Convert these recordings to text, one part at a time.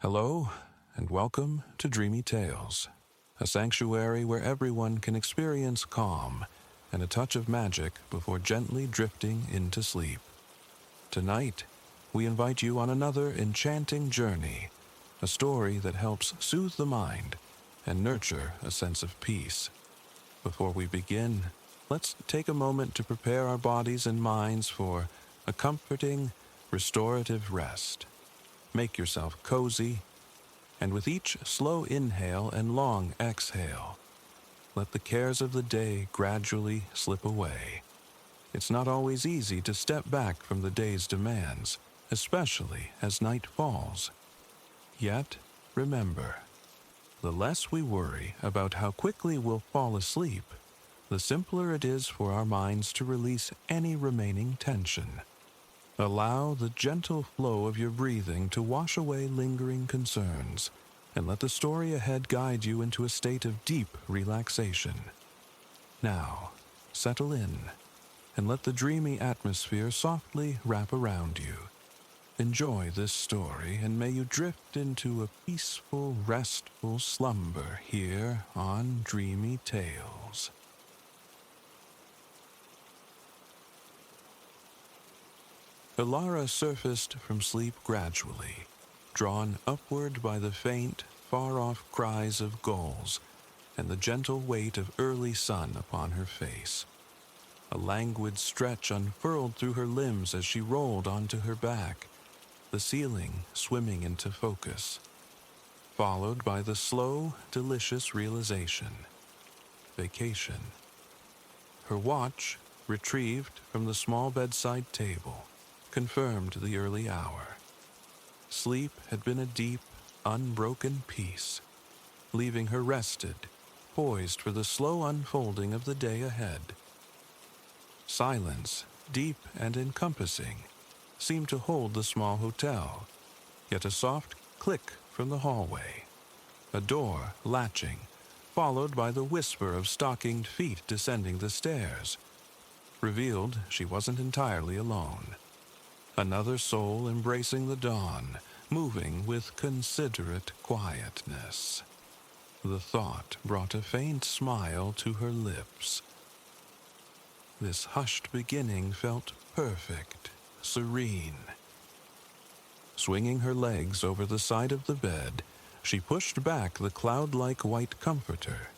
Hello, and welcome to Dreamy Tales, a sanctuary where everyone can experience calm and a touch of magic before gently drifting into sleep. Tonight, we invite you on another enchanting journey, a story that helps soothe the mind and nurture a sense of peace. Before we begin, let's take a moment to prepare our bodies and minds for a comforting, restorative rest. Make yourself cozy, and with each slow inhale and long exhale, let the cares of the day gradually slip away. It's not always easy to step back from the day's demands, especially as night falls. Yet, remember, the less we worry about how quickly we'll fall asleep, the simpler it is for our minds to release any remaining tension. Allow the gentle flow of your breathing to wash away lingering concerns, and let the story ahead guide you into a state of deep relaxation. Now, settle in, and let the dreamy atmosphere softly wrap around you. Enjoy this story, and may you drift into a peaceful, restful slumber here on Dreamy Tales. Ilara surfaced from sleep gradually, drawn upward by the faint, far-off cries of gulls and the gentle weight of early sun upon her face. A languid stretch unfurled through her limbs as she rolled onto her back, the ceiling swimming into focus, followed by the slow, delicious realization: vacation. Her watch, retrieved from the small bedside table, confirmed the early hour. Sleep had been a deep, unbroken peace, leaving her rested, poised for the slow unfolding of the day ahead. Silence, deep and encompassing, seemed to hold the small hotel, yet a soft click from the hallway, a door latching, followed by the whisper of stockinged feet descending the stairs, revealed she wasn't entirely alone. Another soul embracing the dawn, moving with considerate quietness. The thought brought a faint smile to her lips. This hushed beginning felt perfect, serene. Swinging her legs over the side of the bed, she pushed back the cloud-like white comforter.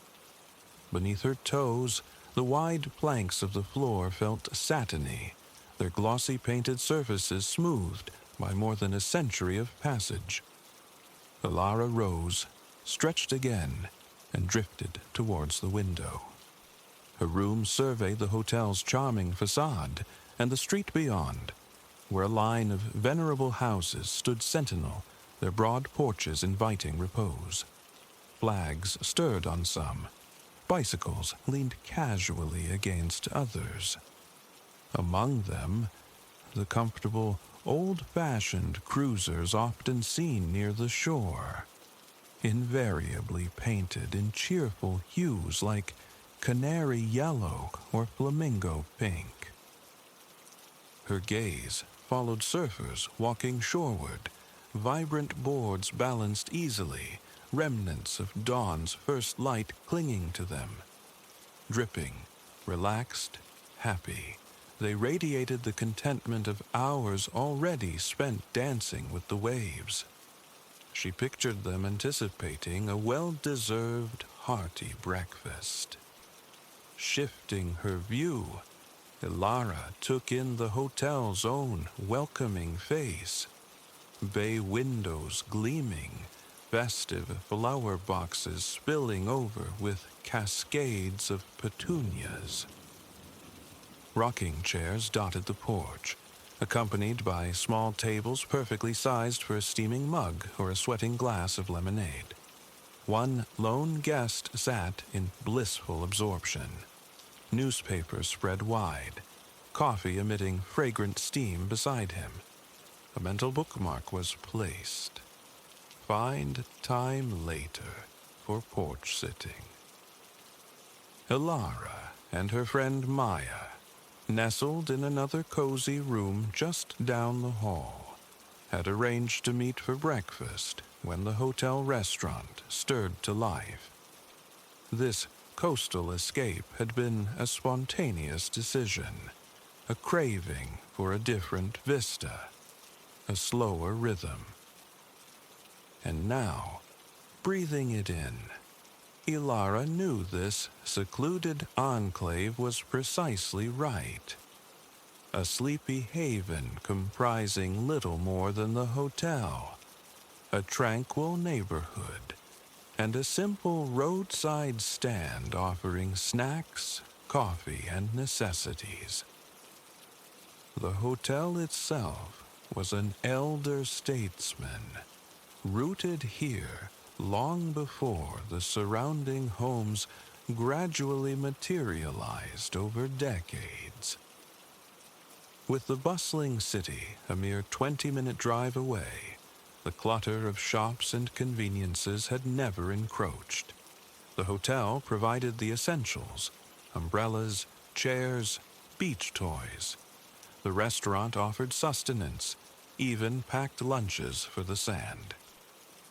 Beneath her toes, the wide planks of the floor felt satiny, their glossy painted surfaces smoothed by more than a century of passage. Ilara rose, stretched again, and drifted towards the window. Her room surveyed the hotel's charming facade and the street beyond, where a line of venerable houses stood sentinel, their broad porches inviting repose. Flags stirred on some. Bicycles leaned casually against others. Among them, the comfortable, old-fashioned cruisers often seen near the shore, invariably painted in cheerful hues like canary yellow or flamingo pink. Her gaze followed surfers walking shoreward, vibrant boards balanced easily, remnants of dawn's first light clinging to them. Dripping, relaxed, happy, they radiated the contentment of hours already spent dancing with the waves. She pictured them anticipating a well-deserved, hearty breakfast. Shifting her view, Ilara took in the hotel's own welcoming face. Bay windows gleaming, festive flower boxes spilling over with cascades of petunias. Rocking chairs dotted the porch, accompanied by small tables perfectly sized for a steaming mug or a sweating glass of lemonade. One lone guest sat in blissful absorption. Newspapers spread wide, coffee emitting fragrant steam beside him. A mental bookmark was placed. Find time later for porch sitting. Ilara and her friend Maya nestled in another cozy room just down the hall, had arranged to meet for breakfast when the hotel restaurant stirred to life. This coastal escape had been a spontaneous decision, a craving for a different vista, a slower rhythm. And now, breathing it in, Ilara knew this secluded enclave was precisely right. A sleepy haven comprising little more than the hotel, a tranquil neighborhood, and a simple roadside stand offering snacks, coffee, and necessities. The hotel itself was an elder statesman, rooted here long before the surrounding homes gradually materialized over decades. With the bustling city a mere 20-minute drive away, the clutter of shops and conveniences had never encroached. The hotel provided the essentials: umbrellas, chairs, beach toys. The restaurant offered sustenance, even packed lunches for the sand.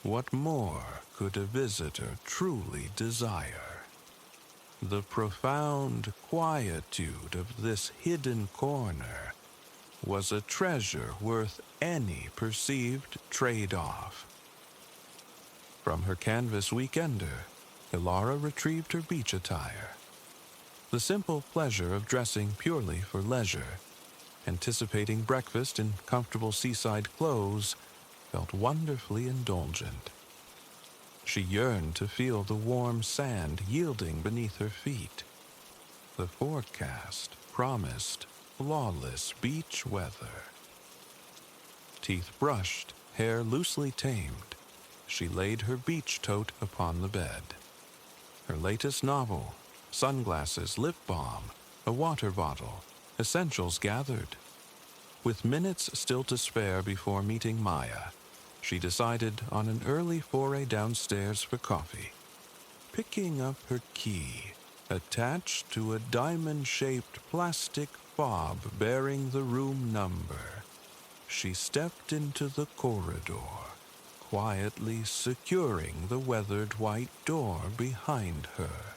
What more could a visitor truly desire? The profound quietude of this hidden corner was a treasure worth any perceived trade-off. From her canvas weekender, Ilara retrieved her beach attire. The simple pleasure of dressing purely for leisure, anticipating breakfast in comfortable seaside clothes, felt wonderfully indulgent. She yearned to feel the warm sand yielding beneath her feet. The forecast promised flawless beach weather. Teeth brushed, hair loosely tamed, she laid her beach tote upon the bed. Her latest novel, sunglasses, lip balm, a water bottle, essentials gathered. With minutes still to spare before meeting Maya, she decided on an early foray downstairs for coffee. Picking up her key, attached to a diamond-shaped plastic fob bearing the room number, she stepped into the corridor, quietly securing the weathered white door behind her.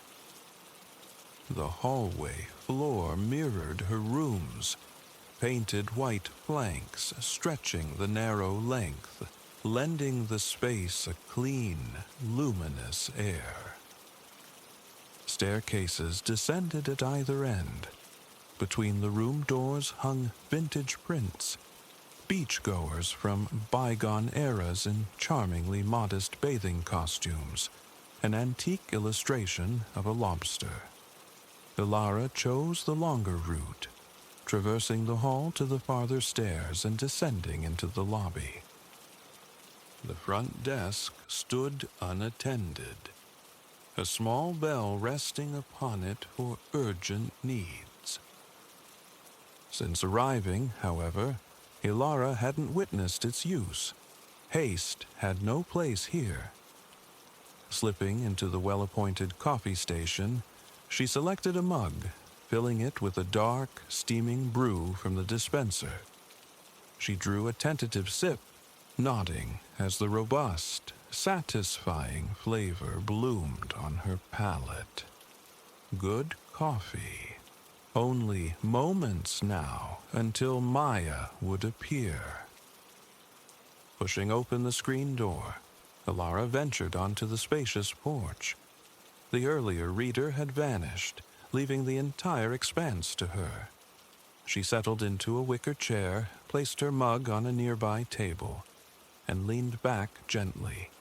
The hallway floor mirrored her room's, painted white planks stretching the narrow length, lending the space a clean, luminous air. Staircases descended at either end. Between the room doors hung vintage prints, beachgoers from bygone eras in charmingly modest bathing costumes, an antique illustration of a lobster. Ilara chose the longer route, traversing the hall to the farther stairs and descending into the lobby. The front desk stood unattended, a small bell resting upon it for urgent needs. Since arriving, however, Ilara hadn't witnessed its use. Haste had no place here. Slipping into the well-appointed coffee station, she selected a mug, filling it with a dark, steaming brew from the dispenser. She drew a tentative sip, nodding as the robust, satisfying flavor bloomed on her palate. Good coffee. Only moments now until Maya would appear. Pushing open the screen door, Ilara ventured onto the spacious porch. The earlier reader had vanished, leaving the entire expanse to her. She settled into a wicker chair, placed her mug on a nearby table, and leaned back gently.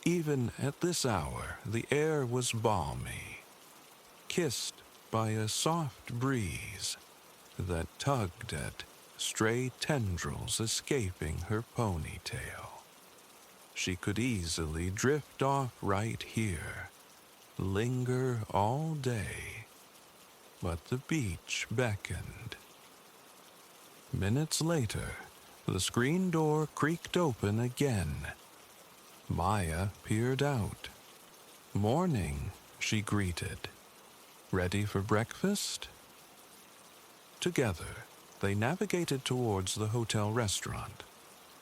Even at this hour, the air was balmy, kissed by a soft breeze that tugged at stray tendrils escaping her ponytail. She could easily drift off right here, linger all day, but the beach beckoned. Minutes later, the screen door creaked open again. Maya peered out. "Morning," she greeted. "Ready for breakfast?" Together, they navigated towards the hotel restaurant.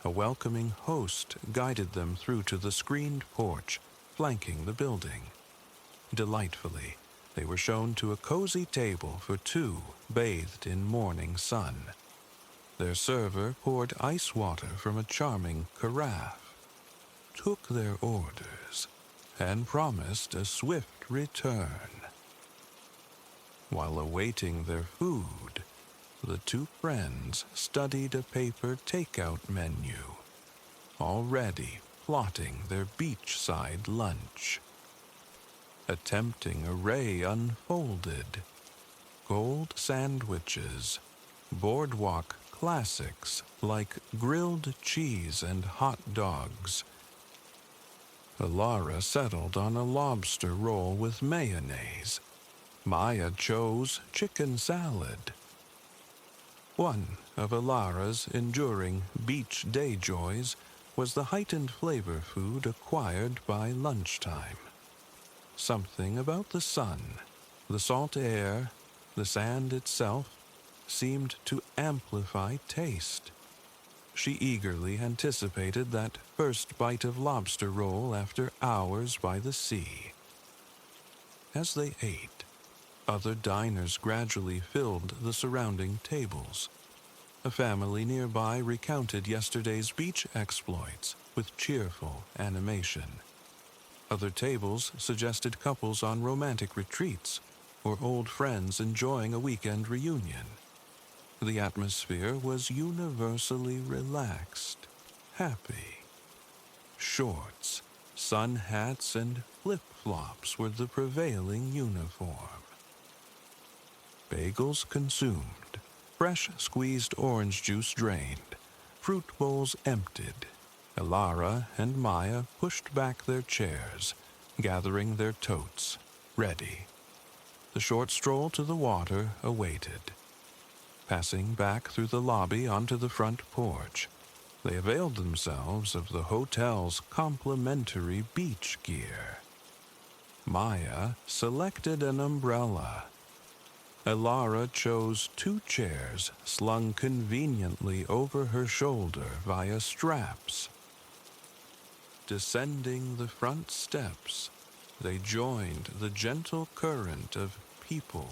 A welcoming host guided them through to the screened porch flanking the building. Delightfully, they were shown to a cozy table for two bathed in morning sun. Their server poured ice water from a charming carafe, took their orders, and promised a swift return. While awaiting their food, the two friends studied a paper takeout menu, already plotting their beachside lunch. A tempting array unfolded: cold sandwiches, boardwalk classics like grilled cheese and hot dogs. Alara settled on a lobster roll with mayonnaise. Maya chose chicken salad. One of Alara's enduring beach day joys was the heightened flavor food acquired by lunchtime. Something about the sun, the salt air, the sand itself seemed to amplify taste. She eagerly anticipated that first bite of lobster roll after hours by the sea. As they ate, other diners gradually filled the surrounding tables. A family nearby recounted yesterday's beach exploits with cheerful animation. Other tables suggested couples on romantic retreats or old friends enjoying a weekend reunion. The atmosphere was universally relaxed, happy. Shorts, sun hats, and flip-flops were the prevailing uniform. Bagels consumed, fresh squeezed orange juice drained, fruit bowls emptied. Alara and Maya pushed back their chairs, gathering their totes, ready. The short stroll to the water awaited. Passing back through the lobby onto the front porch, they availed themselves of the hotel's complimentary beach gear. Maya selected an umbrella. Alara chose two chairs slung conveniently over her shoulder via straps. Descending the front steps, they joined the gentle current of people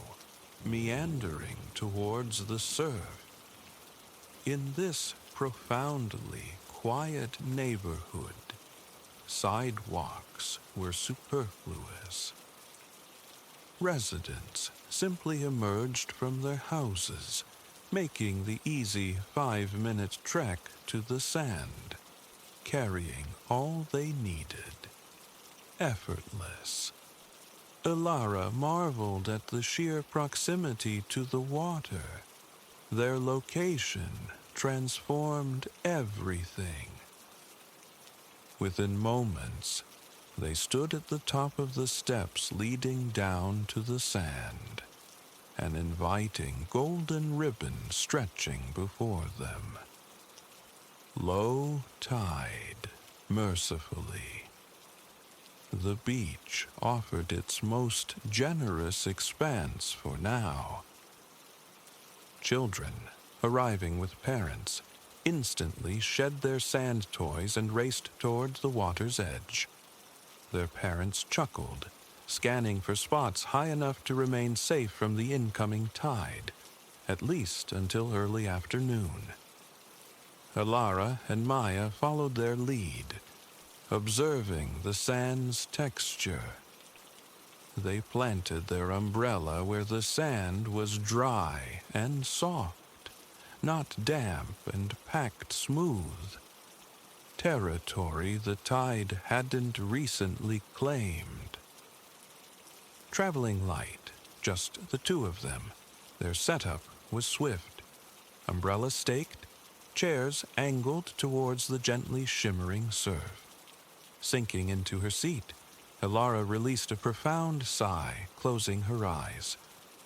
meandering towards the surf. In this profoundly quiet neighborhood, sidewalks were superfluous. Residents simply emerged from their houses, making the easy 5-minute trek to the sand, carrying all they needed. Effortless. Alara marveled at the sheer proximity to the water. Their location transformed everything. Within moments, they stood at the top of the steps leading down to the sand, an inviting golden ribbon stretching before them. Low tide, mercifully. The beach offered its most generous expanse for now. Children, arriving with parents, instantly shed their sand toys and raced toward the water's edge. Their parents chuckled, scanning for spots high enough to remain safe from the incoming tide, at least until early afternoon. Alara and Maya followed their lead, observing the sand's texture. They planted their umbrella where the sand was dry and soft, not damp and packed smooth. Territory the tide hadn't recently claimed. Traveling light, just the two of them, their setup was swift. Umbrella staked, chairs angled towards the gently shimmering surf. Sinking into her seat, Alara released a profound sigh, closing her eyes.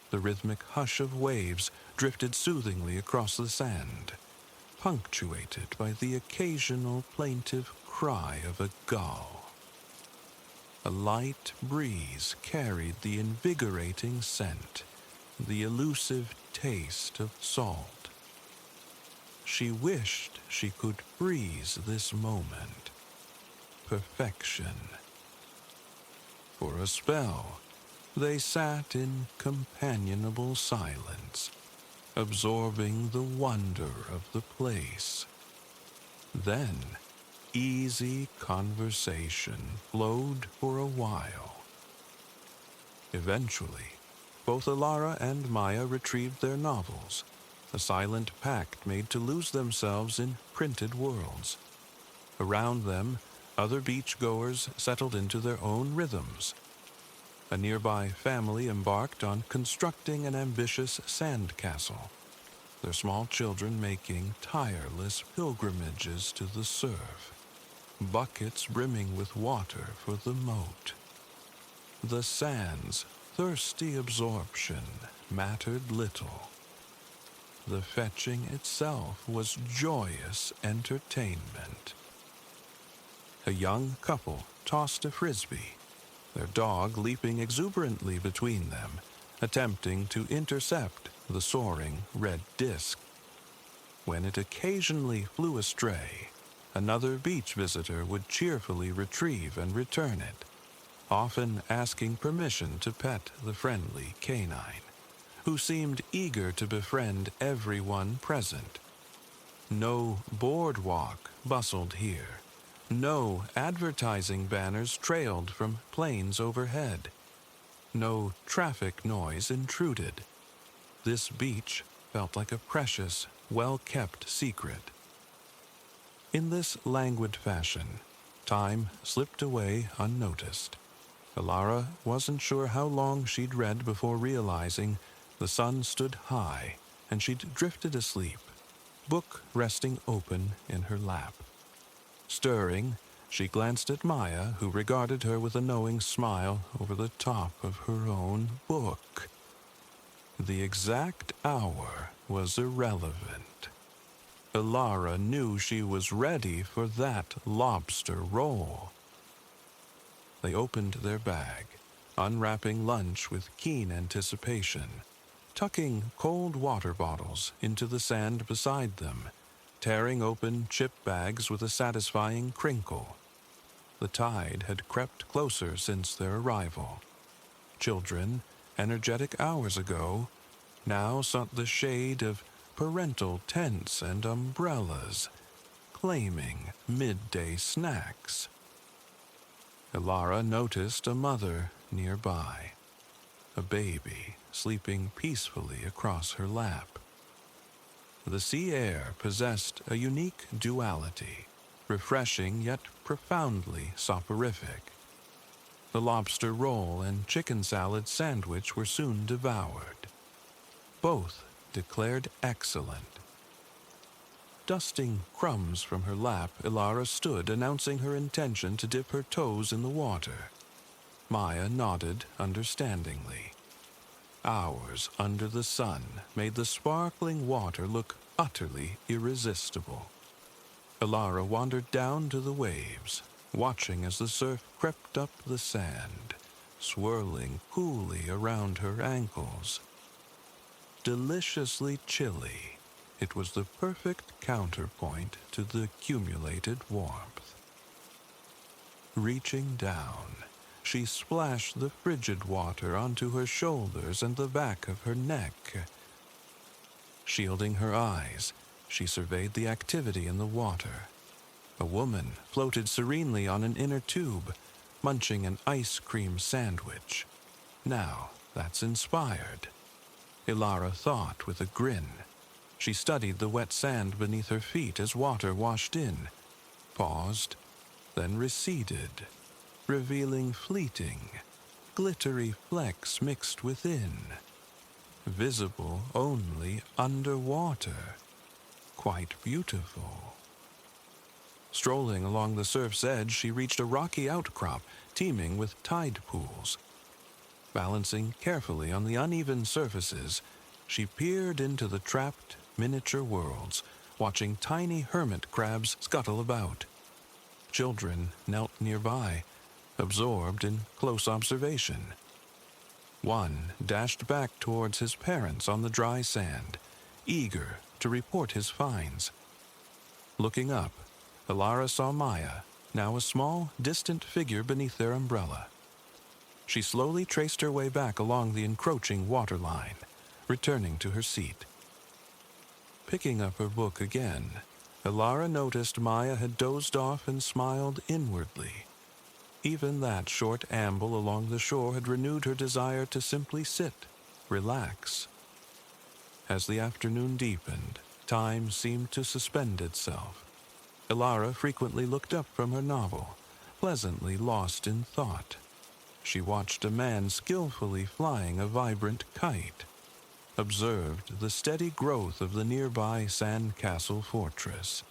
The rhythmic hush of waves drifted soothingly across the sand, punctuated by the occasional plaintive cry of a gull. A light breeze carried the invigorating scent, the elusive taste of salt. she wished she could freeze this moment. Perfection. For a spell, they sat in companionable silence, absorbing the wonder of the place. Then, easy conversation flowed for a while. Eventually, both Alara and Maya retrieved their novels, a silent pact made to lose themselves in printed worlds. Around them, other beach-goers settled into their own rhythms. A nearby family embarked on constructing an ambitious sand castle, their small children making tireless pilgrimages to the surf, buckets brimming with water for the moat. The sand's thirsty absorption mattered little. The fetching itself was joyous entertainment. A young couple tossed a frisbee, their dog leaping exuberantly between them, attempting to intercept the soaring red disk. When it occasionally flew astray, another beach visitor would cheerfully retrieve and return it, often asking permission to pet the friendly canine, who seemed eager to befriend everyone present. No boardwalk bustled here. No advertising banners trailed from planes overhead. No traffic noise intruded. This beach felt like a precious, well-kept secret. In this languid fashion, time slipped away unnoticed. Alara wasn't sure how long she'd read before realizing the sun stood high and she'd drifted asleep, book resting open in her lap. Stirring, she glanced at Maya, who regarded her with a knowing smile over the top of her own book. The exact hour was irrelevant. Alara knew she was ready for that lobster roll. They opened their bag, unwrapping lunch with keen anticipation, tucking cold water bottles into the sand beside them, tearing open chip bags with a satisfying crinkle. The tide had crept closer since their arrival. Children, energetic hours ago, now sought the shade of parental tents and umbrellas, claiming midday snacks. Alara noticed a mother nearby, a baby sleeping peacefully across her lap. The sea air possessed a unique duality, refreshing yet profoundly soporific. The lobster roll and chicken salad sandwich were soon devoured. Both declared excellent. Dusting crumbs from her lap, Alara stood, announcing her intention to dip her toes in the water. Maya nodded understandingly. Hours under the sun made the sparkling water look utterly irresistible. Alara wandered down to the waves, watching as the surf crept up the sand, swirling coolly around her ankles. Deliciously chilly, it was the perfect counterpoint to the accumulated warmth. Reaching down, she splashed the frigid water onto her shoulders and the back of her neck. Shielding her eyes, she surveyed the activity in the water. A woman floated serenely on an inner tube, munching an ice cream sandwich. Now that's inspired. Alara thought with a grin. She studied the wet sand beneath her feet as water washed in, paused, then receded, revealing fleeting, glittery flecks mixed within, visible only underwater. Quite beautiful. Strolling along the surf's edge, she reached a rocky outcrop teeming with tide pools. Balancing carefully on the uneven surfaces, she peered into the trapped miniature worlds, watching tiny hermit crabs scuttle about. Children knelt nearby, absorbed in close observation. One dashed back towards his parents on the dry sand, eager to report his finds. Looking up, Elara saw Maya, now a small, distant figure beneath their umbrella. She slowly traced her way back along the encroaching waterline, returning to her seat. Picking up her book again, Elara noticed Maya had dozed off and smiled inwardly. Even that short amble along the shore had renewed her desire to simply sit, relax. As the afternoon deepened, time seemed to suspend itself. Elara frequently looked up from her novel, pleasantly lost in thought. She watched a man skillfully flying a vibrant kite, observed the steady growth of the nearby sandcastle fortress.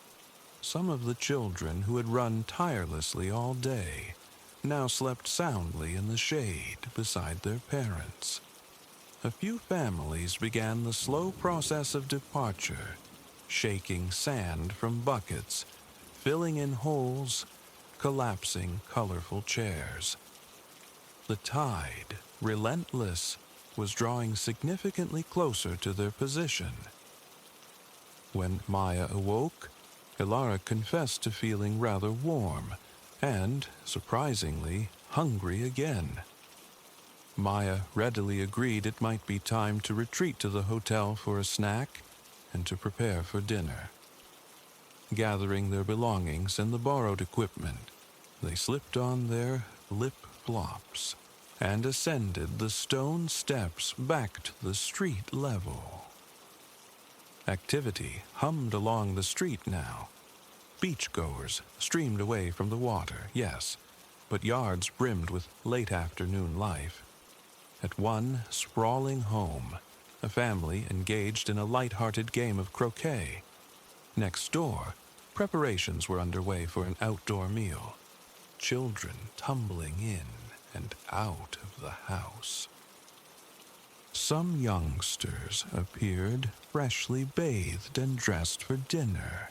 Some of the children who had run tirelessly all day now slept soundly in the shade beside their parents. A few families began the slow process of departure, shaking sand from buckets, filling in holes, collapsing colorful chairs. The tide, relentless, was drawing significantly closer to their position. When Maya awoke, Elara confessed to feeling rather warm and, surprisingly, hungry again. Maya readily agreed it might be time to retreat to the hotel for a snack and to prepare for dinner. Gathering their belongings and the borrowed equipment, they slipped on their flip-flops and ascended the stone steps back to the street level. Activity hummed along the street now. Beachgoers streamed away from the water, yes, but yards brimmed with late afternoon life. At one sprawling home, a family engaged in a light-hearted game of croquet. Next door, preparations were underway for an outdoor meal, children tumbling in and out of the house. Some youngsters appeared freshly bathed and dressed for dinner.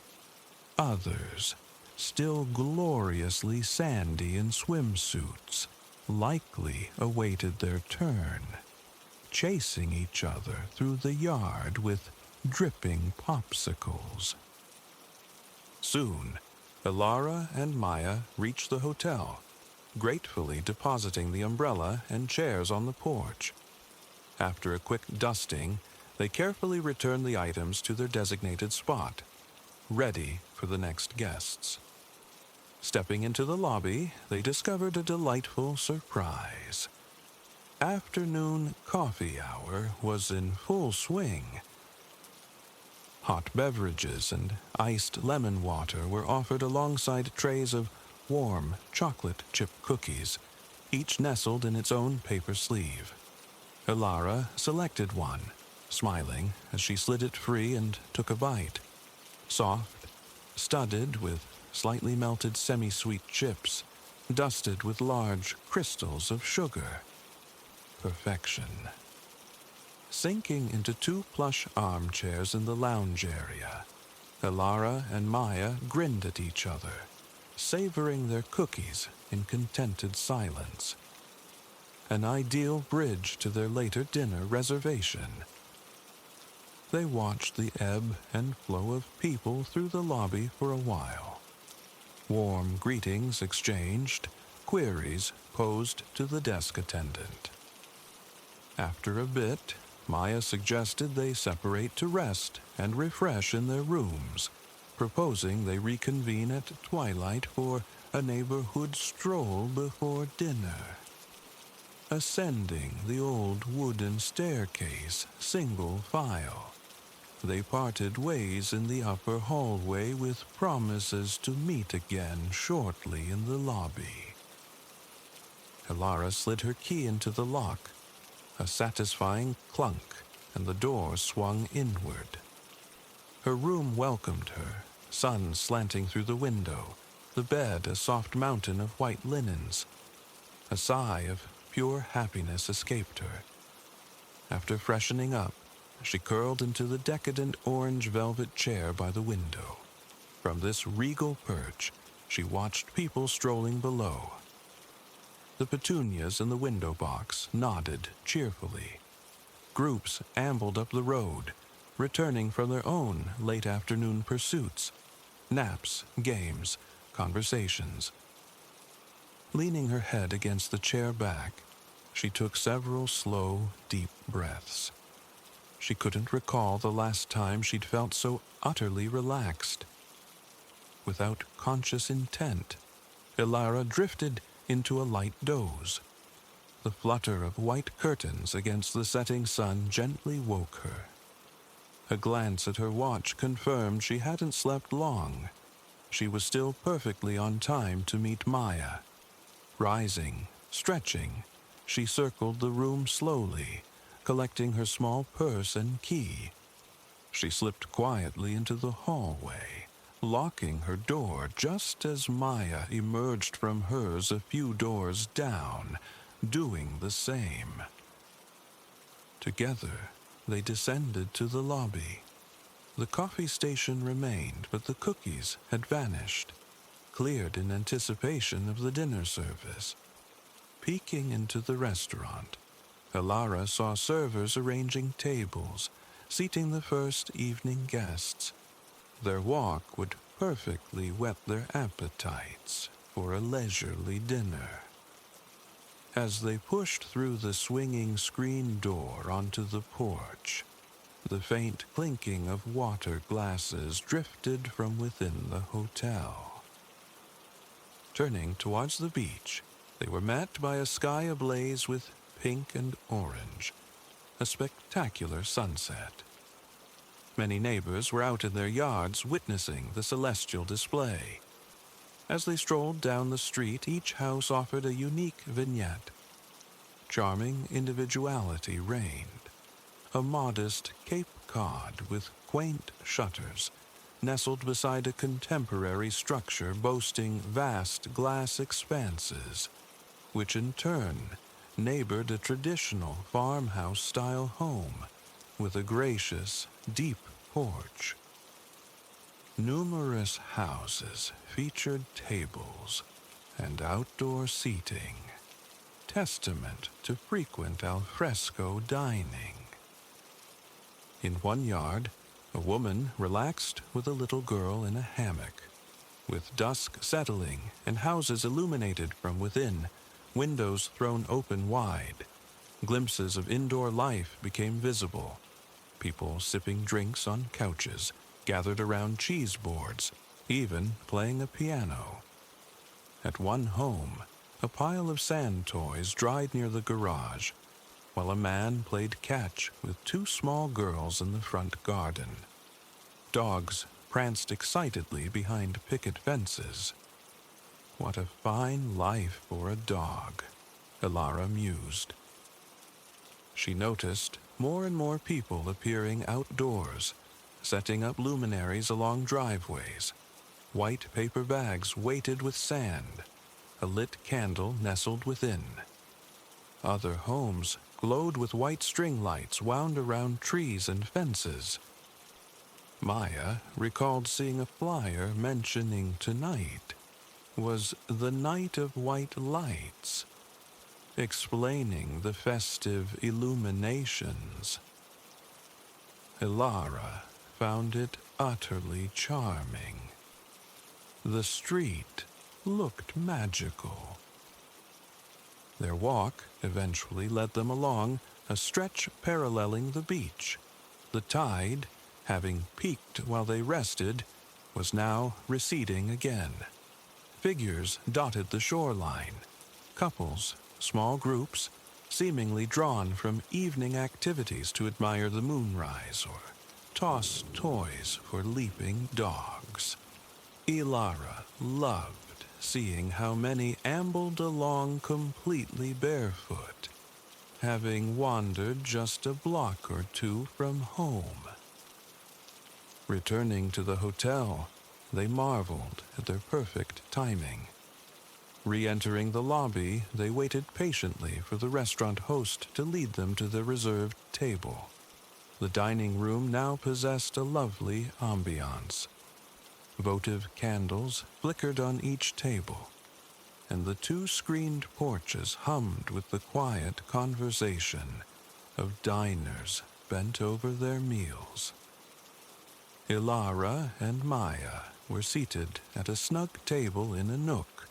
Others, still gloriously sandy in swimsuits, likely awaited their turn, chasing each other through the yard with dripping popsicles. Soon, Elara and Maya reached the hotel, gratefully depositing the umbrella and chairs on the porch. After a quick dusting, they carefully returned the items to their designated spot, ready for the next guests. Stepping into the lobby, they discovered a delightful surprise. Afternoon coffee hour was in full swing. Hot beverages and iced lemon water were offered alongside trays of warm chocolate chip cookies, each nestled in its own paper sleeve. Elara selected one, smiling as she slid it free and took a bite. Soft, studded with slightly melted semi-sweet chips, dusted with large crystals of sugar. Perfection. Sinking into two plush armchairs in the lounge area, Elara and Maya grinned at each other, savoring their cookies in contented silence. An ideal bridge to their later dinner reservation. They watched the ebb and flow of people through the lobby for a while. Warm greetings exchanged, queries posed to the desk attendant. After a bit, Maya suggested they separate to rest and refresh in their rooms, proposing they reconvene at twilight for a neighborhood stroll before dinner. Ascending the old wooden staircase, single file, they parted ways in the upper hallway with promises to meet again shortly in the lobby. Elara slid her key into the lock. A satisfying clunk, and the door swung inward. Her room welcomed her, sun slanting through the window, the bed a soft mountain of white linens. A sigh of pure happiness escaped her. After freshening up, she curled into the decadent orange velvet chair by the window. From this regal perch, she watched people strolling below. The petunias in the window box nodded cheerfully. Groups ambled up the road, returning from their own late afternoon pursuits. naps, games, conversations. Leaning her head against the chair back, she took several slow, deep breaths. She couldn't recall the last time she'd felt so utterly relaxed. Without conscious intent, Ilara drifted into a light doze. The flutter of white curtains against the setting sun gently woke her. A glance at her watch confirmed she hadn't slept long. She was still perfectly on time to meet Maya. Rising, stretching, she circled the room slowly, collecting her small purse and key. She slipped quietly into the hallway, locking her door just as Maya emerged from hers a few doors down, doing the same. Together, they descended to the lobby. The coffee station remained, but the cookies had vanished, cleared in anticipation of the dinner service. Peeking into the restaurant, Ilara saw servers arranging tables, seating the first evening guests. Their walk would perfectly whet their appetites for a leisurely dinner. As they pushed through the swinging screen door onto the porch, the faint clinking of water glasses drifted from within the hotel. Turning towards the beach, they were met by a sky ablaze with pink and orange, a spectacular sunset. Many neighbors were out in their yards witnessing the celestial display. As they strolled down the street, each house offered a unique vignette. Charming individuality reigned. A modest Cape Cod with quaint shutters, nestled beside a contemporary structure boasting vast glass expanses, which in turn neighbored a traditional farmhouse-style home with a gracious, deep porch. Numerous houses featured tables and outdoor seating, testament to frequent al fresco dining. In one yard, a woman relaxed with a little girl in a hammock. With dusk settling and houses illuminated from within, windows thrown open wide, glimpses of indoor life became visible. People sipping drinks on couches, gathered around cheese boards, even playing a piano. At one home, a pile of sand toys dried near the garage, while a man played catch with two small girls in the front garden. Dogs pranced excitedly behind picket fences. What a fine life for a dog, Ilara mused. She noticed more and more people appearing outdoors, setting up luminaries along driveways. White paper bags weighted with sand, a lit candle nestled within. Other homes glowed with white string lights wound around trees and fences. Maya recalled seeing a flyer mentioning tonight was the Night of White Lights, explaining the festive illuminations. Ilara found it utterly charming. The street looked magical. Their walk eventually led them along a stretch paralleling the beach. The tide, having peaked while they rested, was now receding again. Figures dotted the shoreline. Couples, small groups, seemingly drawn from evening activities to admire the moonrise or toss toys for leaping dogs. Ilara loved seeing how many ambled along completely barefoot, having wandered just a block or two from home. Returning to the hotel, they marveled at their perfect timing. Re-entering the lobby, they waited patiently for the restaurant host to lead them to their reserved table. The dining room now possessed a lovely ambiance. Votive candles flickered on each table, and the two screened porches hummed with the quiet conversation of diners bent over their meals. Ilara and Maya were seated at a snug table in a nook,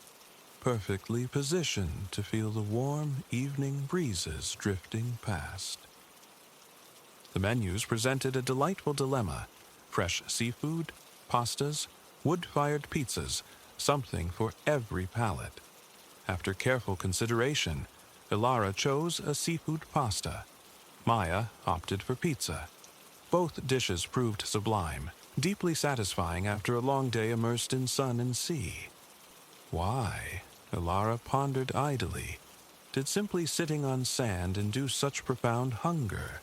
perfectly positioned to feel the warm evening breezes drifting past. The menus presented a delightful dilemma: fresh seafood, pastas, wood-fired pizzas, something for every palate. After careful consideration, Ilara chose a seafood pasta. Maya opted for pizza. Both dishes proved sublime, deeply satisfying after a long day immersed in sun and sea. Why, Ilara pondered idly, did simply sitting on sand induce such profound hunger?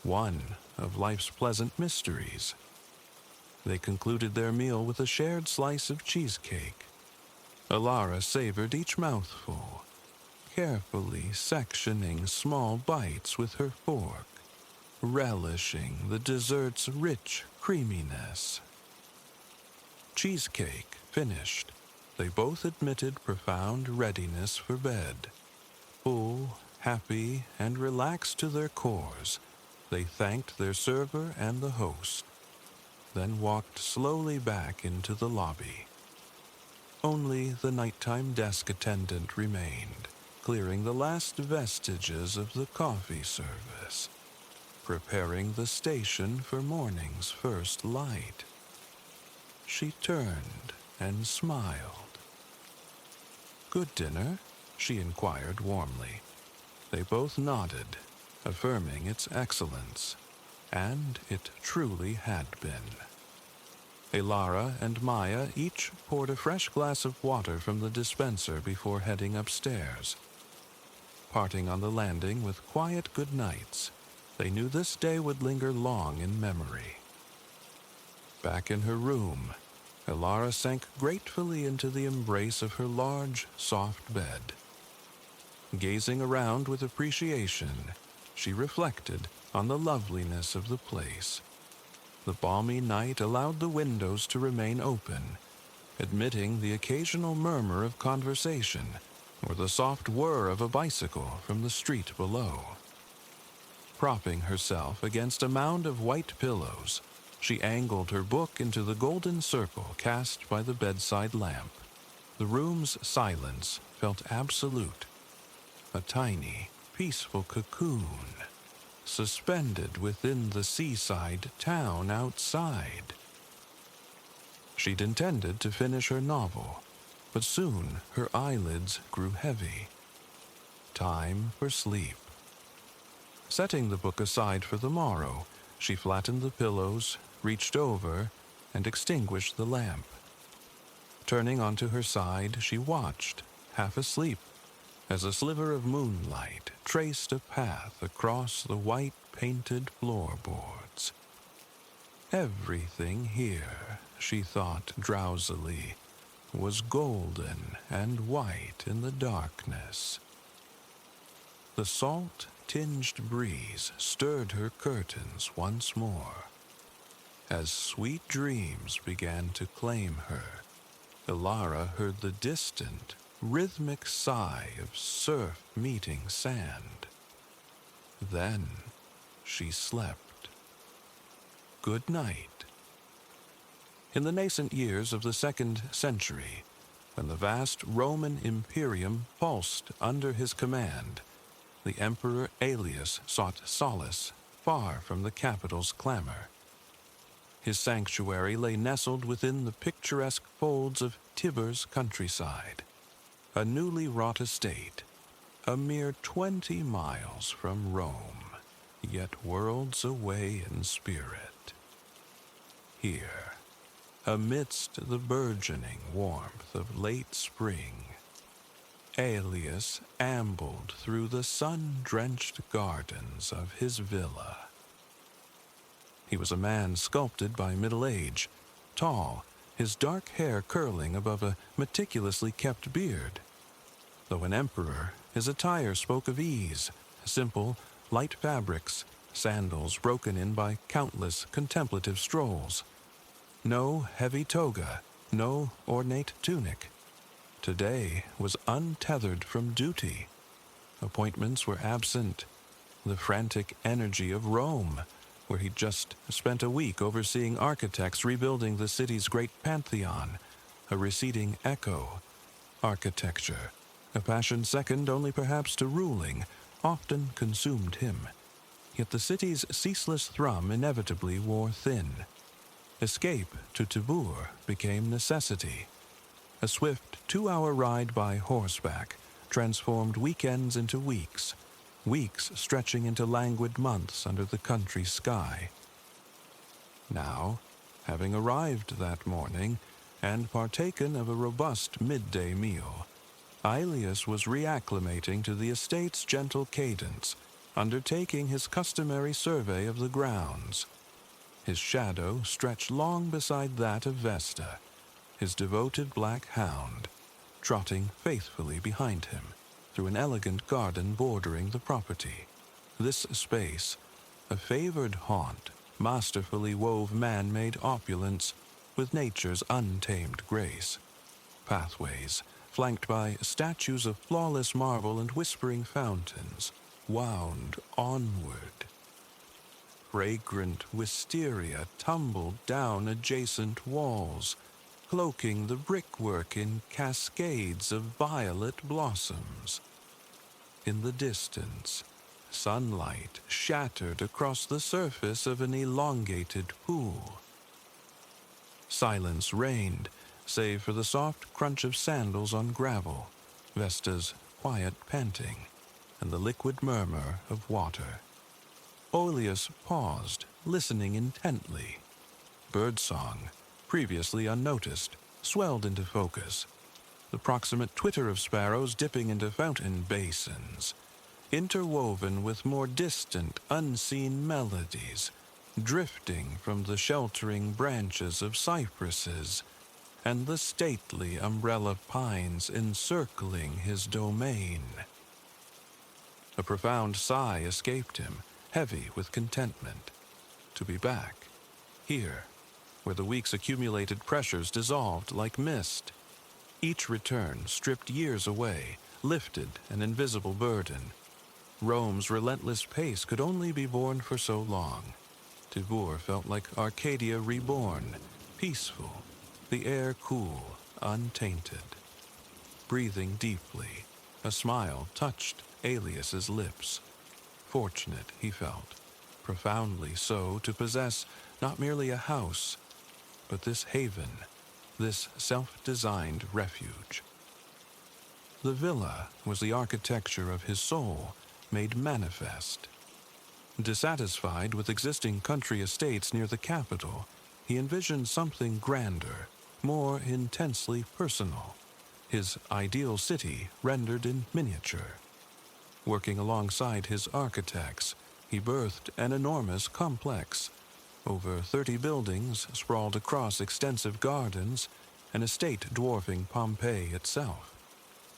One of life's pleasant mysteries. They concluded their meal with a shared slice of cheesecake. Ilara savored each mouthful, carefully sectioning small bites with her fork, relishing the dessert's rich creaminess. Cheesecake finished, they both admitted profound readiness for bed. Full, happy, and relaxed to their cores, they thanked their server and the host, then walked slowly back into the lobby. Only the nighttime desk attendant remained, clearing the last vestiges of the coffee service, preparing the station for morning's first light. She turned and smiled. "Good dinner?" she inquired warmly. They both nodded, affirming its excellence, and it truly had been. Ilara and Maya each poured a fresh glass of water from the dispenser before heading upstairs. Parting on the landing with quiet good nights, they knew this day would linger long in memory. Back in her room, Ilara sank gratefully into the embrace of her large, soft bed. Gazing around with appreciation, she reflected on the loveliness of the place. The balmy night allowed the windows to remain open, admitting the occasional murmur of conversation or the soft whir of a bicycle from the street below. Propping herself against a mound of white pillows, she angled her book into the golden circle cast by the bedside lamp. The room's silence felt absolute, a tiny, peaceful cocoon, suspended within the seaside town outside. She'd intended to finish her novel, but soon her eyelids grew heavy. Time for sleep. Setting the book aside for the morrow, she flattened the pillows, reached over, and extinguished the lamp. Turning onto her side, she watched, half asleep, as a sliver of moonlight traced a path across the white-painted floorboards. Everything here, she thought drowsily, was golden and white in the darkness. The salt-tinged breeze stirred her curtains once more. As sweet dreams began to claim her, Ilara heard the distant, rhythmic sigh of surf meeting sand. Then she slept. Good night. In the nascent years of the 2nd century, when the vast Roman Imperium pulsed under his command, the Emperor Aelius sought solace far from the capital's clamor. His sanctuary lay nestled within the picturesque folds of Tiber's countryside, a newly wrought estate, a mere 20 miles from Rome, yet worlds away in spirit. Here, amidst the burgeoning warmth of late spring, Aelius ambled through the sun-drenched gardens of his villa. He was a man sculpted by middle age, tall, his dark hair curling above a meticulously kept beard. Though an emperor, his attire spoke of ease, simple, light fabrics, sandals broken in by countless contemplative strolls. No heavy toga, no ornate tunic. Today was untethered from duty. Appointments were absent. The frantic energy of Rome where he'd just spent a week overseeing architects rebuilding the city's great pantheon, a receding echo. Architecture, a passion second only perhaps to ruling, often consumed him. Yet the city's ceaseless thrum inevitably wore thin. Escape to Tibur became necessity. A swift 2-hour ride by horseback transformed weekends into weeks, weeks stretching into languid months under the country sky. Now, having arrived that morning and partaken of a robust midday meal, Aelius was reacclimating to the estate's gentle cadence, undertaking his customary survey of the grounds. His shadow stretched long beside that of Vesta, his devoted black hound, trotting faithfully behind him through an elegant garden bordering the property. This space, a favored haunt, masterfully wove man-made opulence with nature's untamed grace. Pathways, flanked by statues of flawless marble and whispering fountains, wound onward. Fragrant wisteria tumbled down adjacent walls, cloaking the brickwork in cascades of violet blossoms. In the distance, sunlight shattered across the surface of an elongated pool. Silence reigned, save for the soft crunch of sandals on gravel, Vesta's quiet panting, and the liquid murmur of water. Aelius paused, listening intently. Birdsong, previously unnoticed, swelled into focus. The proximate twitter of sparrows dipping into fountain basins, interwoven with more distant, unseen melodies, drifting from the sheltering branches of cypresses and the stately umbrella pines encircling his domain. A profound sigh escaped him, heavy with contentment. To be back, here, where the week's accumulated pressures dissolved like mist. Each return stripped years away, lifted an invisible burden. Rome's relentless pace could only be borne for so long. Tibur felt like Arcadia reborn, peaceful, the air cool, untainted. Breathing deeply, a smile touched Aelius's lips. Fortunate, he felt, profoundly so, to possess not merely a house, but this haven, this self-designed refuge. The villa was the architecture of his soul, made manifest. Dissatisfied with existing country estates near the capital, he envisioned something grander, more intensely personal, his ideal city rendered in miniature. Working alongside his architects, he birthed an enormous complex. Over 30 buildings sprawled across extensive gardens, an estate dwarfing Pompeii itself.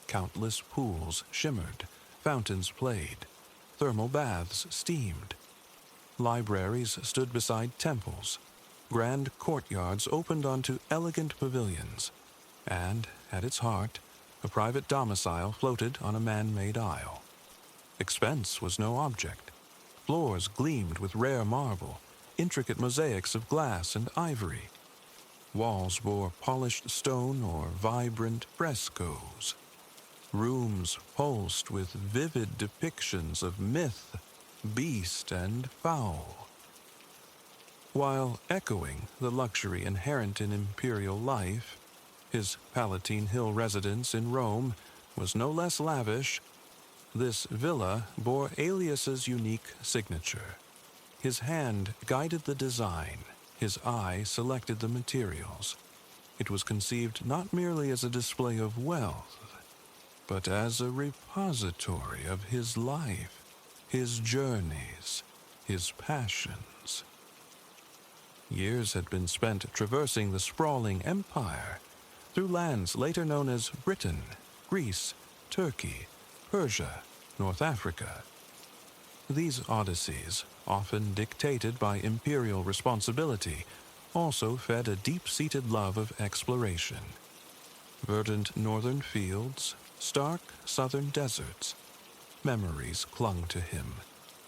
Countless pools shimmered, fountains played, thermal baths steamed. Libraries stood beside temples. Grand courtyards opened onto elegant pavilions, and, at its heart, a private domicile floated on a man-made isle. Expense was no object. Floors gleamed with rare marble, intricate mosaics of glass and ivory. Walls bore polished stone or vibrant frescoes. Rooms pulsed with vivid depictions of myth, beast, and fowl. While echoing the luxury inherent in imperial life, his Palatine Hill residence in Rome was no less lavish. This villa bore Aelius's unique signature. His hand guided the design, his eye selected the materials. It was conceived not merely as a display of wealth, but as a repository of his life, his journeys, his passions. Years had been spent traversing the sprawling empire, through lands later known as Britain, Greece, Turkey, Persia, North Africa. These odysseys, often dictated by imperial responsibility, also fed a deep-seated love of exploration. Verdant northern fields, stark southern deserts, memories clung to him,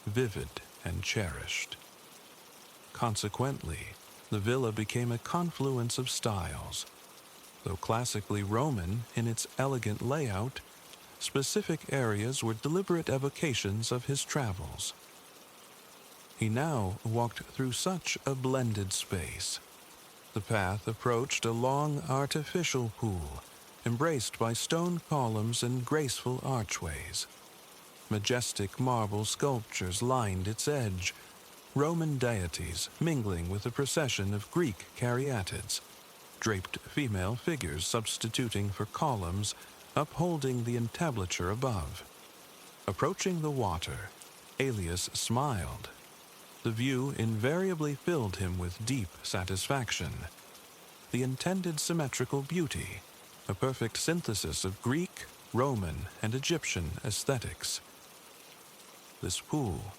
vivid and cherished. Consequently, the villa became a confluence of styles. Though classically Roman in its elegant layout, specific areas were deliberate evocations of his travels. He now walked through such a blended space. The path approached a long artificial pool, embraced by stone columns and graceful archways. Majestic marble sculptures lined its edge, Roman deities mingling with a procession of Greek caryatids, draped female figures substituting for columns, upholding the entablature above. Approaching the water, Aelius smiled. The view invariably filled him with deep satisfaction. The intended symmetrical beauty, a perfect synthesis of Greek, Roman, and Egyptian aesthetics. This pool,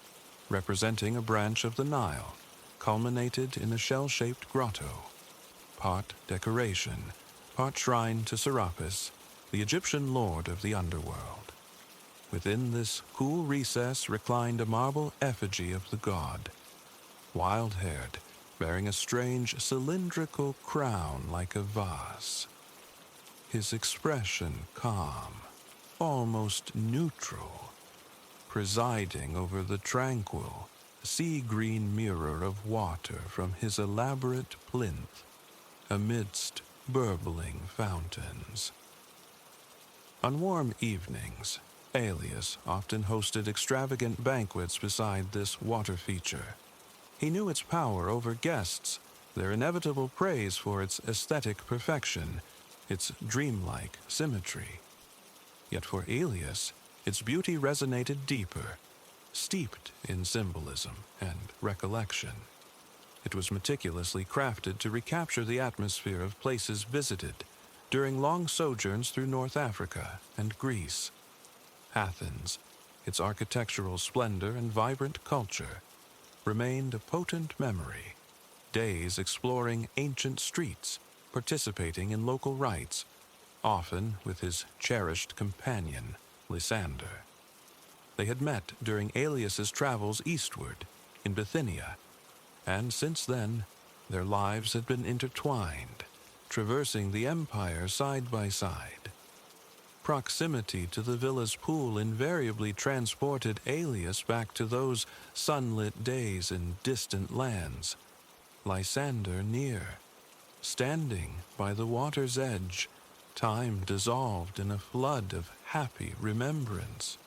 representing a branch of the Nile, culminated in a shell-shaped grotto, part decoration, part shrine to Serapis, the Egyptian lord of the underworld. Within this cool recess reclined a marble effigy of the god, wild-haired, bearing a strange cylindrical crown like a vase. His expression calm, almost neutral, presiding over the tranquil, sea-green mirror of water from his elaborate plinth, amidst burbling fountains. On warm evenings, Aelius often hosted extravagant banquets beside this water feature. He knew its power over guests, their inevitable praise for its aesthetic perfection, its dreamlike symmetry. Yet for Aelius, its beauty resonated deeper, steeped in symbolism and recollection. It was meticulously crafted to recapture the atmosphere of places visited during long sojourns through North Africa and Greece. Athens, its architectural splendor and vibrant culture, remained a potent memory. Days exploring ancient streets, participating in local rites, often with his cherished companion, Lysander. They had met during Aelius's travels eastward, in Bithynia, and since then, their lives had been intertwined, traversing the empire side by side. Proximity to the villa's pool invariably transported Aelius back to those sunlit days in distant lands, Lysander near. Standing by the water's edge, time dissolved in a flood of happy remembrance.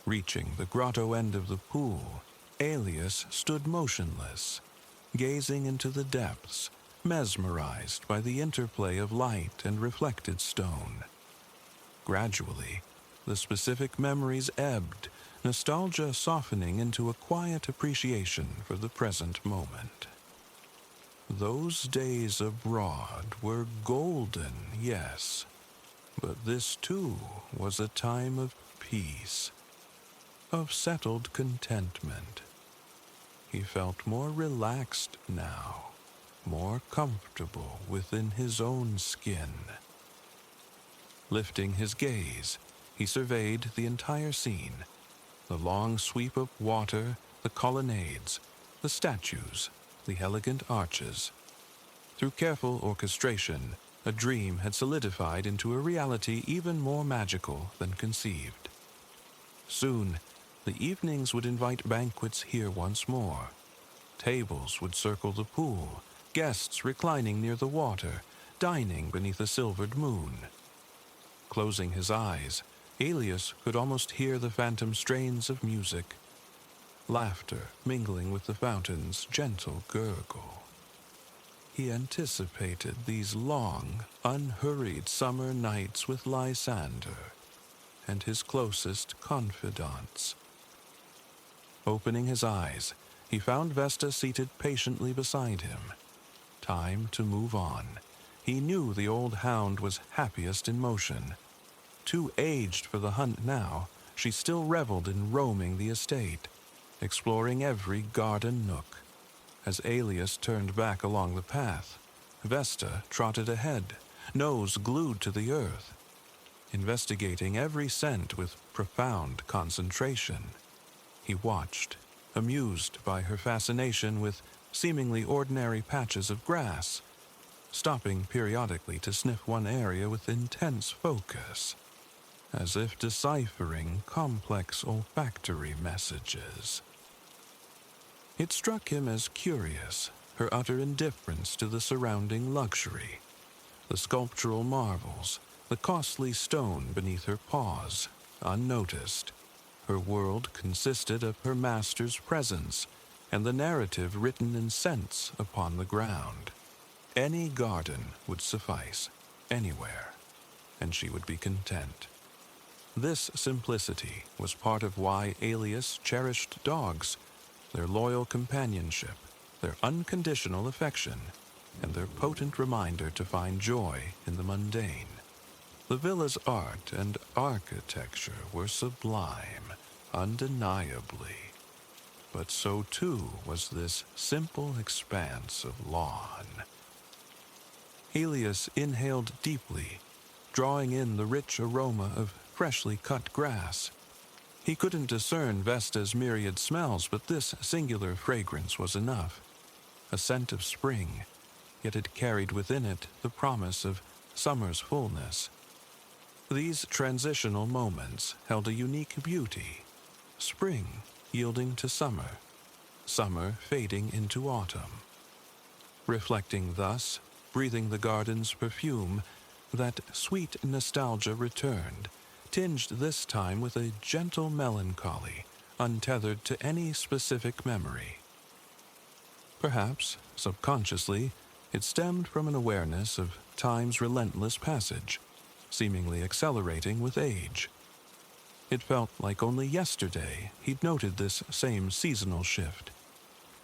Reaching the grotto end of the pool, Aelius stood motionless, gazing into the depths, mesmerized by the interplay of light and reflected stone. Gradually, the specific memories ebbed, nostalgia softening into a quiet appreciation for the present moment. Those days abroad were golden, yes, but this too was a time of peace, of settled contentment. He felt more relaxed now, more comfortable within his own skin. Lifting his gaze, he surveyed the entire scene, the long sweep of water, the colonnades, the statues, the elegant arches. Through careful orchestration, a dream had solidified into a reality even more magical than conceived. Soon, the evenings would invite banquets here once more. Tables would circle the pool, guests reclining near the water, dining beneath a silvered moon. Closing his eyes, Aelius could almost hear the phantom strains of music, laughter mingling with the fountain's gentle gurgle. He anticipated these long, unhurried summer nights with Lysander and his closest confidants. Opening his eyes, he found Vesta seated patiently beside him. Time to move on. He knew the old hound was happiest in motion. Too aged for the hunt now, she still reveled in roaming the estate, exploring every garden nook. As Aelius turned back along the path, Vesta trotted ahead, nose glued to the earth, investigating every scent with profound concentration. He watched, amused by her fascination with seemingly ordinary patches of grass, stopping periodically to sniff one area with intense focus, as if deciphering complex olfactory messages. It struck him as curious, her utter indifference to the surrounding luxury, the sculptural marvels, the costly stone beneath her paws, unnoticed. Her world consisted of her master's presence and the narrative written in scents upon the ground. Any garden would suffice, anywhere, and she would be content. This simplicity was part of why Alias cherished dogs, their loyal companionship, their unconditional affection, and their potent reminder to find joy in the mundane. The villa's art and architecture were sublime, undeniably, but so too was this simple expanse of lawn. Alias inhaled deeply, drawing in the rich aroma of freshly cut grass. He couldn't discern Vesta's myriad smells, but this singular fragrance was enough. A scent of spring, yet it carried within it the promise of summer's fullness. These transitional moments held a unique beauty, spring yielding to summer, summer fading into autumn. Reflecting thus, breathing the garden's perfume, that sweet nostalgia returned, tinged this time with a gentle melancholy, untethered to any specific memory. Perhaps, subconsciously, it stemmed from an awareness of time's relentless passage, seemingly accelerating with age. It felt like only yesterday he'd noted this same seasonal shift,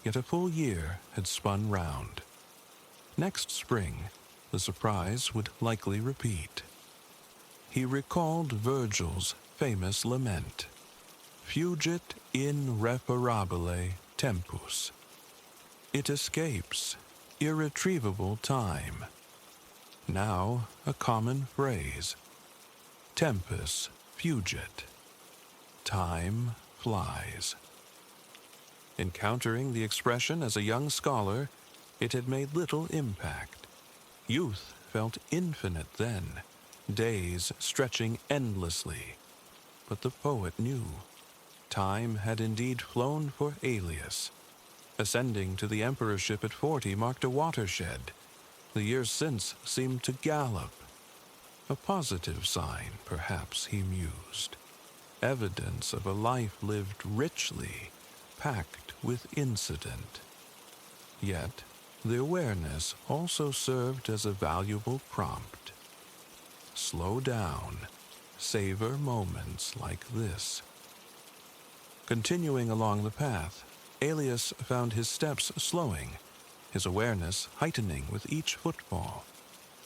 yet a full year had spun round. Next spring, the surprise would likely repeat. He recalled Virgil's famous lament, "Fugit irreparabile tempus." It escapes, irretrievable time. Now a common phrase, tempus fugit. Time flies. Encountering the expression as a young scholar, it had made little impact. Youth felt infinite then, days stretching endlessly. But the poet knew. Time had indeed flown for Alias. Ascending to the emperorship at 40 marked a watershed. The years since seemed to gallop. A positive sign, perhaps, he mused. Evidence of a life lived richly, packed with incident. Yet, the awareness also served as a valuable prompt. Slow down, savor moments like this. Continuing along the path, Alias found his steps slowing, his awareness heightening with each footfall,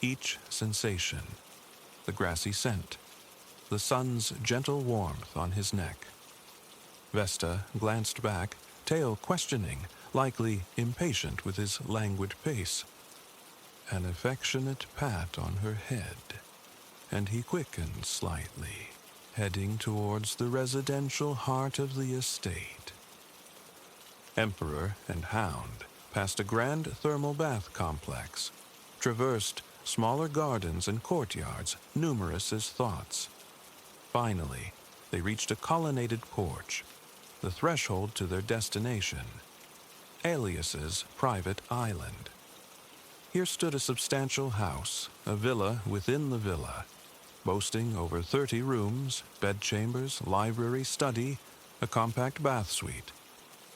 each sensation. The grassy scent, the sun's gentle warmth on his neck. Vesta glanced back, tail questioning, likely impatient with his languid pace. An affectionate pat on her head, and he quickened slightly, heading towards the residential heart of the estate. Emperor and Hound passed a grand thermal bath complex, traversed smaller gardens and courtyards, numerous as thoughts. Finally, they reached a colonnaded porch, the threshold to their destination, Alias's private island. Here stood a substantial house, a villa within the villa, boasting over 30 rooms, bedchambers, library, study, a compact bath suite.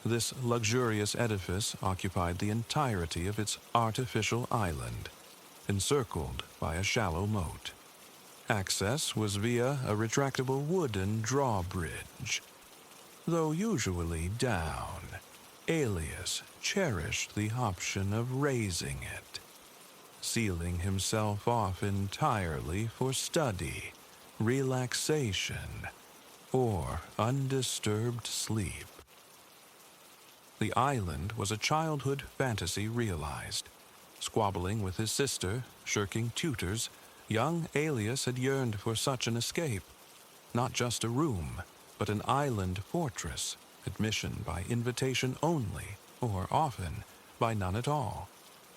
This luxurious edifice occupied the entirety of its artificial island, encircled by a shallow moat. Access was via a retractable wooden drawbridge. Though usually down, Alias cherished the option of raising it, sealing himself off entirely for study, relaxation, or undisturbed sleep. The island was a childhood fantasy realized. Squabbling with his sister, shirking tutors, young Alias had yearned for such an escape. Not just a room, but an island fortress, admission by invitation only, or often by none at all,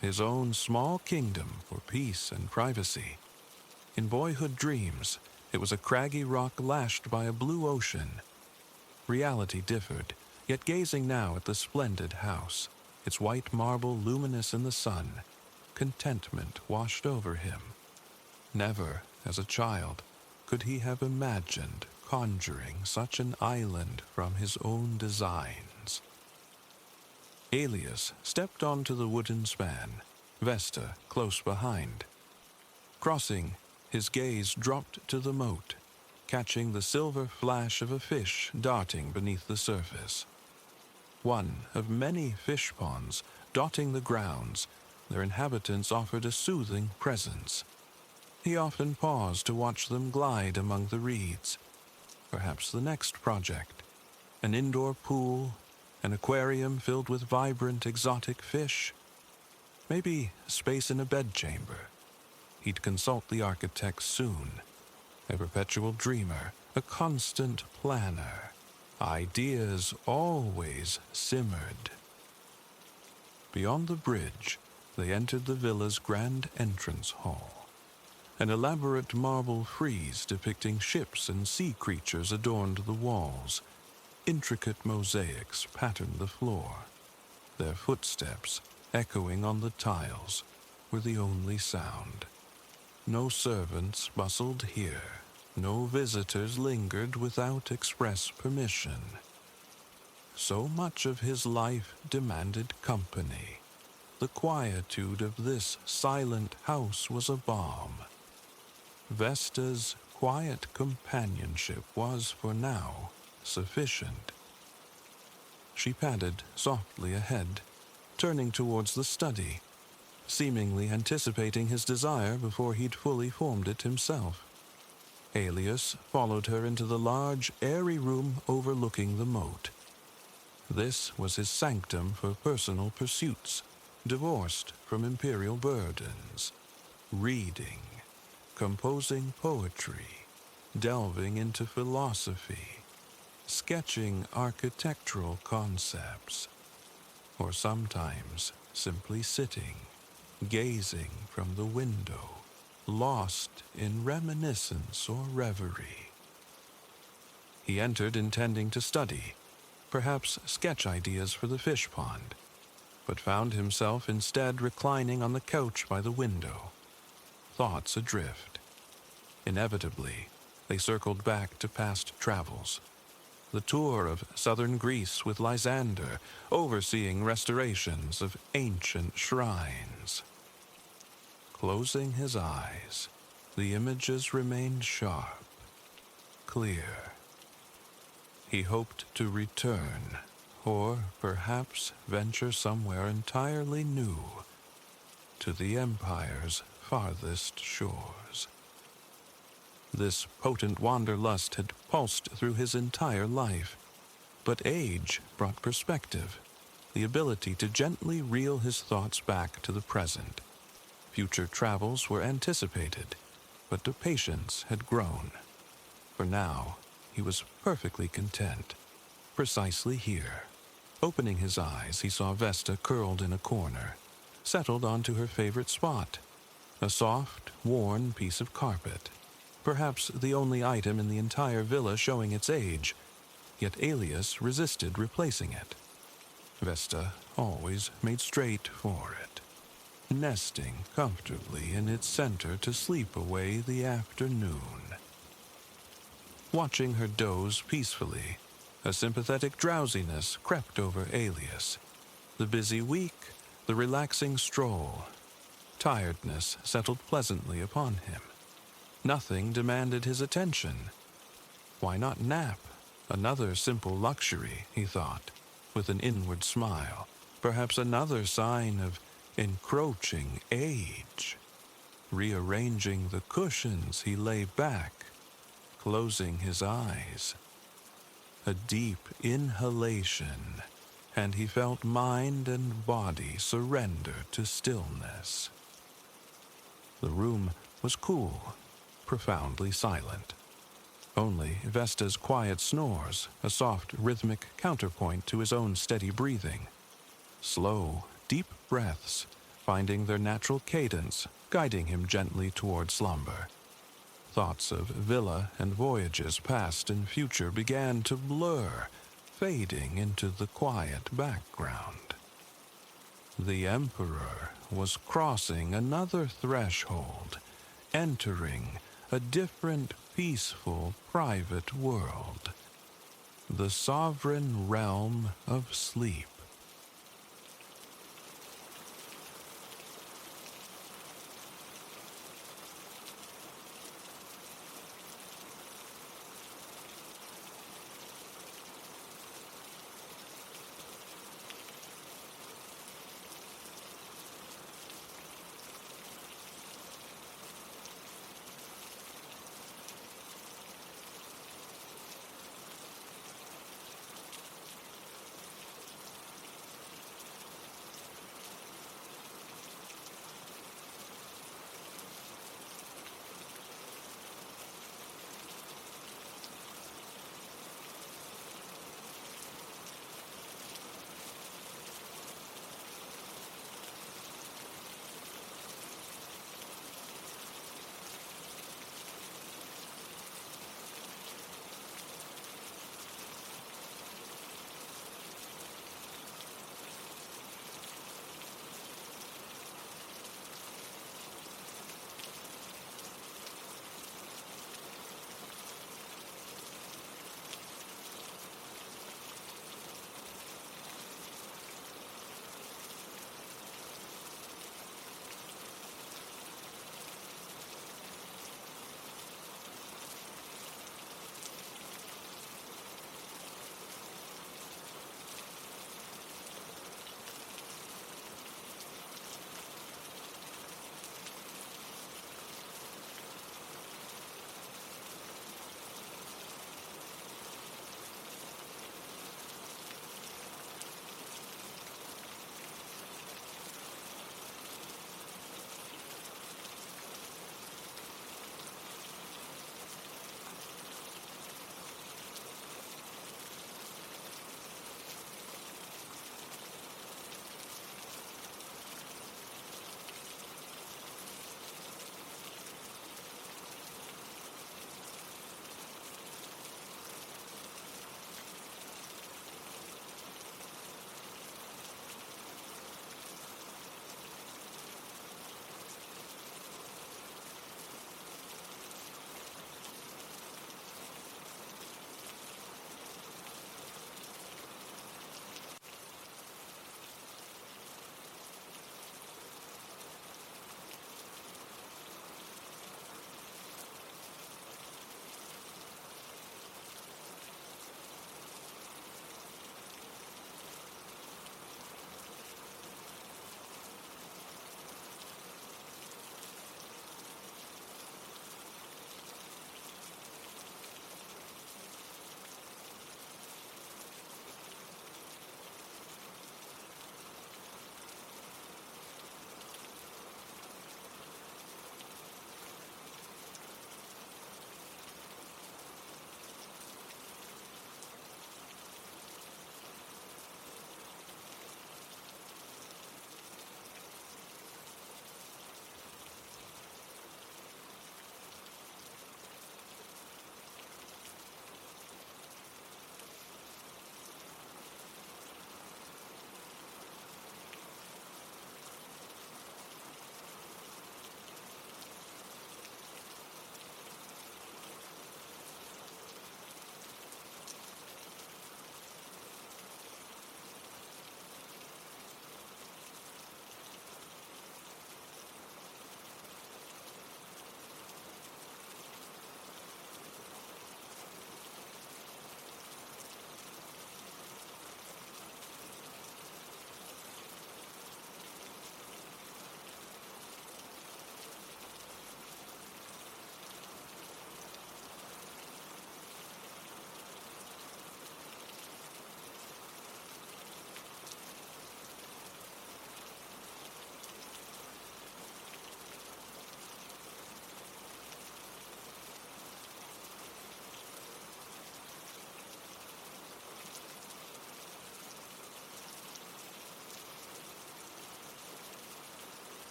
his own small kingdom for peace and privacy. In boyhood dreams, it was a craggy rock lashed by a blue ocean. Reality differed, yet gazing now at the splendid house, its white marble luminous in the sun, contentment washed over him. Never, as a child, could he have imagined conjuring such an island from his own designs. Alias stepped onto the wooden span, Vesta close behind. Crossing, his gaze dropped to the moat, catching the silver flash of a fish darting beneath the surface. One of many fish ponds dotting the grounds, their inhabitants offered a soothing presence. He often paused to watch them glide among the reeds. Perhaps the next project, an indoor pool, an aquarium filled with vibrant exotic fish. Maybe space in a bedchamber. He'd consult the architect soon. A perpetual dreamer, a constant planner. Ideas always simmered. Beyond the bridge, they entered the villa's grand entrance hall. An elaborate marble frieze depicting ships and sea creatures adorned the walls. Intricate mosaics patterned the floor. Their footsteps, echoing on the tiles, were the only sound. No servants bustled here. No visitors lingered without express permission. So much of his life demanded company. The quietude of this silent house was a balm. Vesta's quiet companionship was, for now, sufficient. She padded softly ahead, turning towards the study, seemingly anticipating his desire before he'd fully formed it himself. Alias followed her into the large, airy room overlooking the moat. This was his sanctum for personal pursuits, divorced from imperial burdens. Reading, composing poetry, delving into philosophy, sketching architectural concepts, or sometimes simply sitting, gazing from the window, lost in reminiscence or reverie. He entered intending to study, perhaps sketch ideas for the fish pond, but found himself instead reclining on the couch by the window, thoughts adrift. Inevitably, they circled back to past travels. The tour of southern Greece with Lysander, overseeing restorations of ancient shrines. Closing his eyes, the images remained sharp, clear. He hoped to return, or perhaps venture somewhere entirely new, to the Empire's farthest shores. This potent wanderlust had pulsed through his entire life, but age brought perspective, the ability to gently reel his thoughts back to the present. Future travels were anticipated, but the patience had grown. For now, he was perfectly content, precisely here. Opening his eyes, he saw Vesta curled in a corner, settled onto her favorite spot, a soft, worn piece of carpet. Perhaps the only item in the entire villa showing its age, yet Alias resisted replacing it. Vesta always made straight for it, nesting comfortably in its center to sleep away the afternoon. Watching her doze peacefully, a sympathetic drowsiness crept over Alias. The busy week, the relaxing stroll. Tiredness settled pleasantly upon him. Nothing demanded his attention. Why not nap? Another simple luxury, he thought, with an inward smile. Perhaps another sign of encroaching age. Rearranging the cushions, he lay back, closing his eyes. A deep inhalation, and he felt mind and body surrender to stillness. The room was cool, profoundly silent. Only Vesta's quiet snores, a soft rhythmic counterpoint to his own steady breathing. Slow, deep breaths, finding their natural cadence, guiding him gently toward slumber. Thoughts of villa and voyages past and future began to blur, fading into the quiet background. The Emperor was crossing another threshold, entering a different, peaceful, private world. The sovereign realm of sleep.